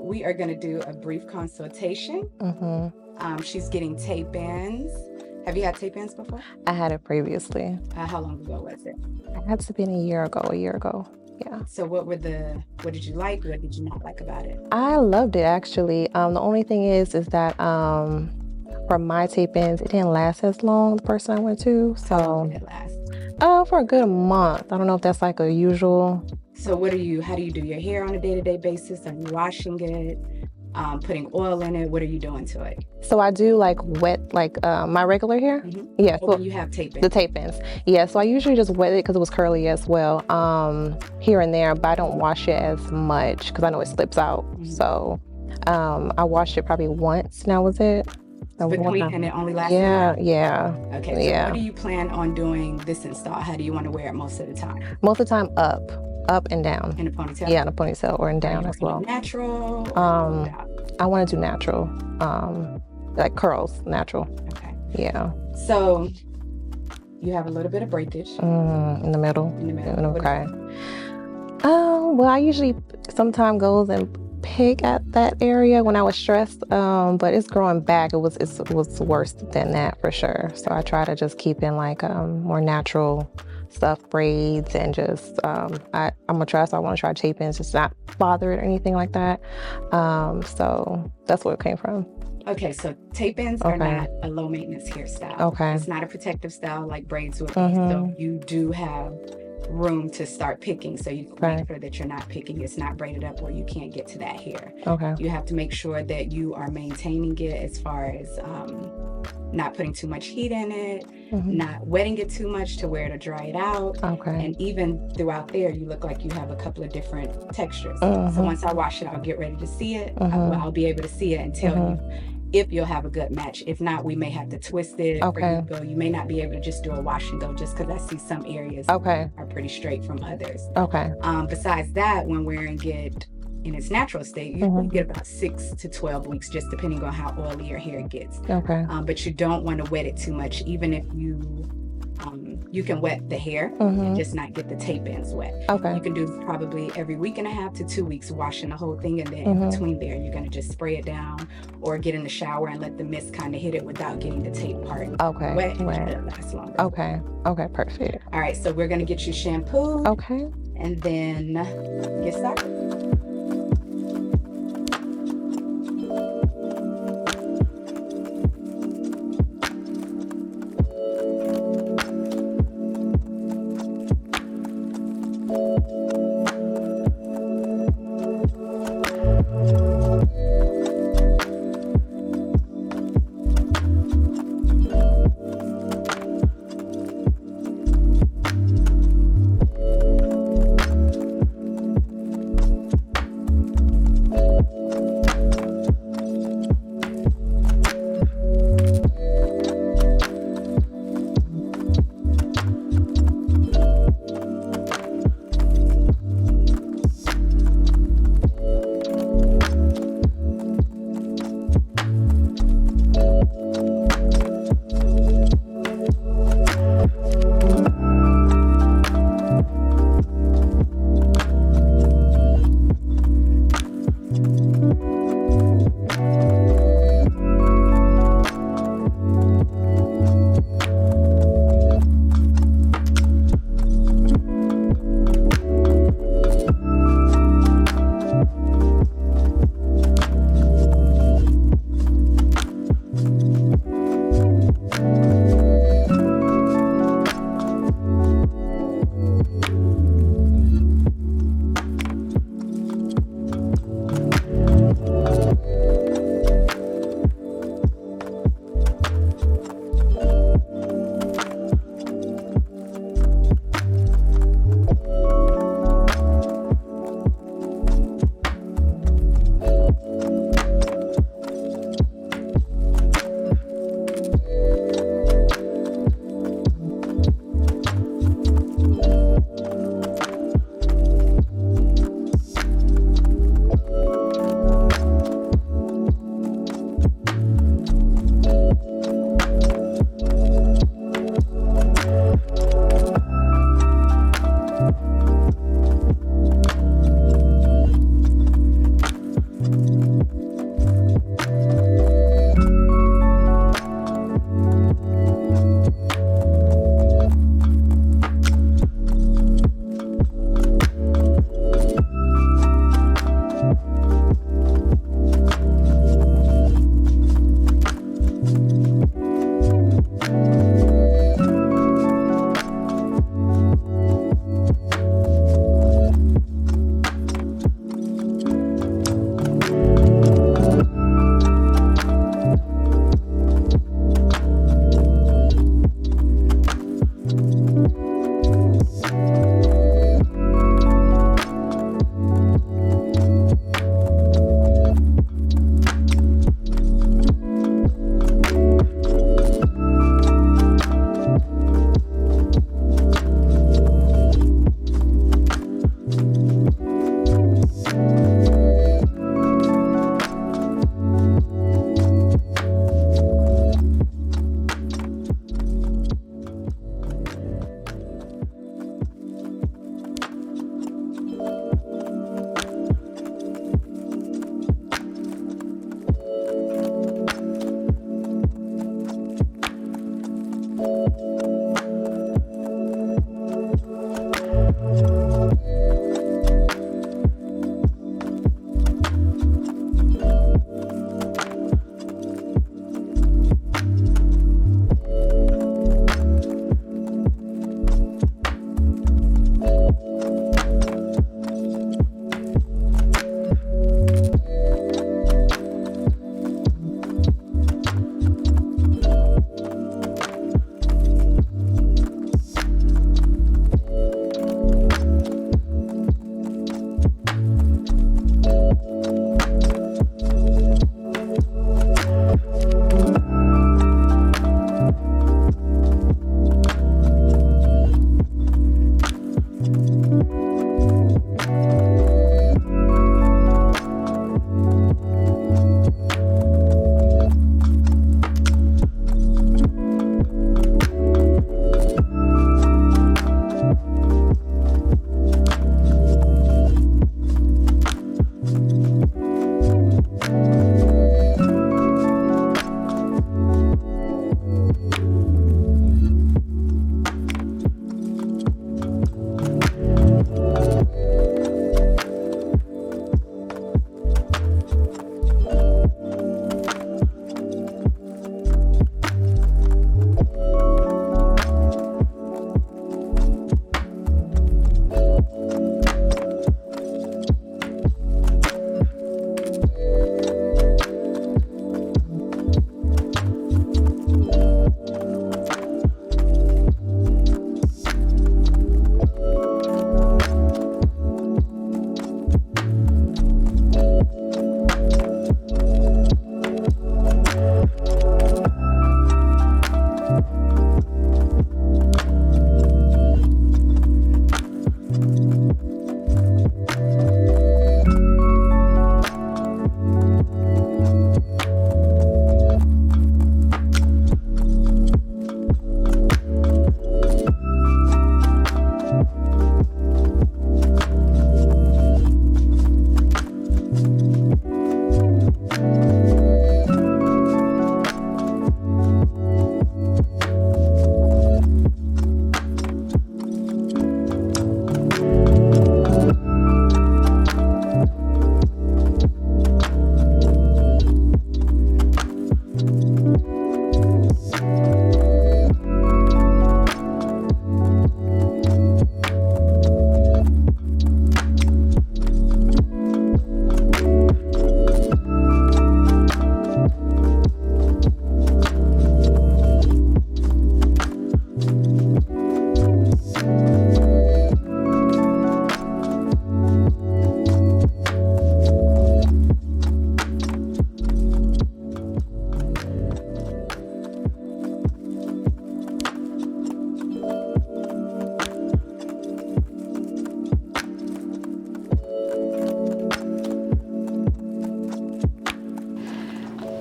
we are going to do a brief consultation. She's getting tape ends. Have you had tape ends before? I had it previously. How long ago was it? It had to be a year ago. Yeah. So what did you like? What did you not like about it? I loved it, actually. The only thing is that for my tape ends, it didn't last as long, the person I went to. So How long did it last? For a good month. I don't know if that's like a usual. So how do you do your hair on a day-to-day basis? Are you washing it? Putting oil in it? What are you doing to it? So I do like wet, like my regular hair. Yeah. So you have tape ends. The tape ends. Yeah. So I usually just wet it because it was curly as well, here and there, but I don't wash it as much because I know it slips out. So I washed it probably once, and that was it. And it only lasted? Yeah. Okay. So what do you plan on doing this install? How do you want to wear it most of the time? Most of the time up and down. In a ponytail? Yeah, in a ponytail or in down as well. Natural? I want to do natural, like curls, natural. Okay. Yeah. So you have a little bit of breakage. In the middle. Okay. Well, I usually sometimes goes and pick at that area when I was stressed, but it's growing back. It was worse than that for sure. So I try to just keep in like more natural stuff, braids, and just I'm a try. So I want to try tape ends, just not bother it or anything like that. So that's where it came from. Okay, so tape ends are not a low maintenance hairstyle. Okay. It's not a protective style like braids would be. So you do have room to start picking, so you can make sure that you're not picking, it's not braided up where you can't get to that hair. Okay. You have to make sure that you are maintaining it as far as not putting too much heat in it, not wetting it too much to where to dry it out. Okay. And even throughout there, you look like you have a couple of different textures. So once I wash it, I'll get ready to see it. I'll be able to see it and tell you if you'll have a good match. If not, we may have to twist it. Okay. You may not be able to just do a wash and go, just because I see some areas are pretty straight from others. Okay. Besides that, when wearing it in its natural state, you get about 6 to 12 weeks, just depending on how oily your hair gets. Okay. But you don't want to wet it too much, even if you can wet the hair and just not get the tape ends wet. Okay. You can do probably every week and a half to 2 weeks washing the whole thing, and then in between there, you're going to just spray it down or get in the shower and let the mist kind of hit it without getting the tape part wet, and it'll last longer. Okay, perfect. All right, so we're going to get you shampoo. Okay. And then get started.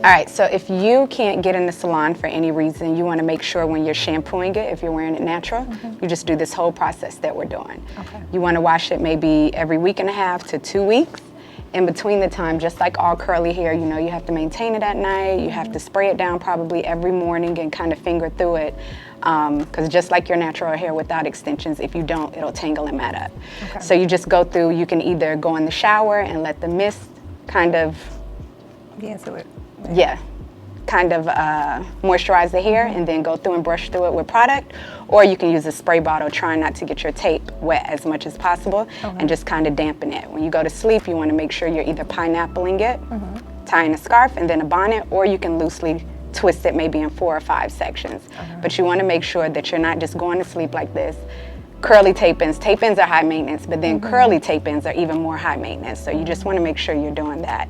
All right, so if you can't get in the salon for any reason, you want to make sure when you're shampooing it, if you're wearing it natural, you just do this whole process that we're doing. Okay. You want to wash it maybe every week and a half to 2 weeks. In between the time, just like all curly hair, you know, you have to maintain it at night, you have to spray it down probably every morning and kind of finger through it. Because just like your natural hair without extensions, if you don't, it'll tangle and mat up. Okay. So you just go through, you can either go in the shower and let the mist kind of, kind of moisturize the hair and then go through and brush through it with product, or you can use a spray bottle, trying not to get your tape wet as much as possible, and just kind of dampen it. When you go to sleep, you want to make sure you're either pineappling it, tying a scarf and then a bonnet, or you can loosely twist it maybe in 4 or 5 sections. But you want to make sure that you're not just going to sleep like this. Curly tape-ins. Tape-ins are high maintenance, but then curly tape-ins are even more high maintenance. So you just want to make sure you're doing that.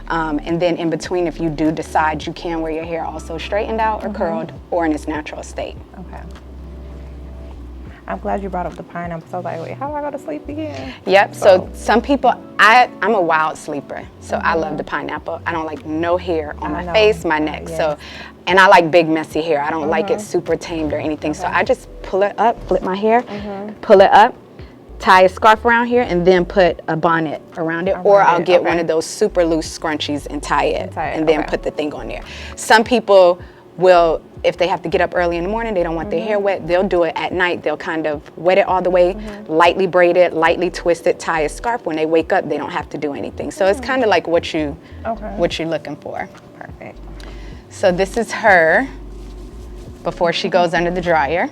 And then in between, if you do decide, you can wear your hair also straightened out or curled or in its natural state. Okay. I'm glad you brought up the pineapple. So I was like, wait, how do I go to sleep again? Yep, so some people, I'm a wild sleeper, so I love the pineapple. I don't like no hair on my face, my neck. So, and I like big messy hair. I don't like it super tamed or anything. So I just pull it up, flip my hair, pull it up, tie a scarf around here, and then put a bonnet around it, or I'll get one of those super loose scrunchies and tie it, and then put the thing on there. Some people will, if they have to get up early in the morning, they don't want their hair wet, they'll do it at night. They'll kind of wet it all the way, lightly braid it, lightly twist it, tie a scarf. When they wake up, they don't have to do anything. So it's kind of like what you're looking for. Perfect. So this is her before she goes under the dryer.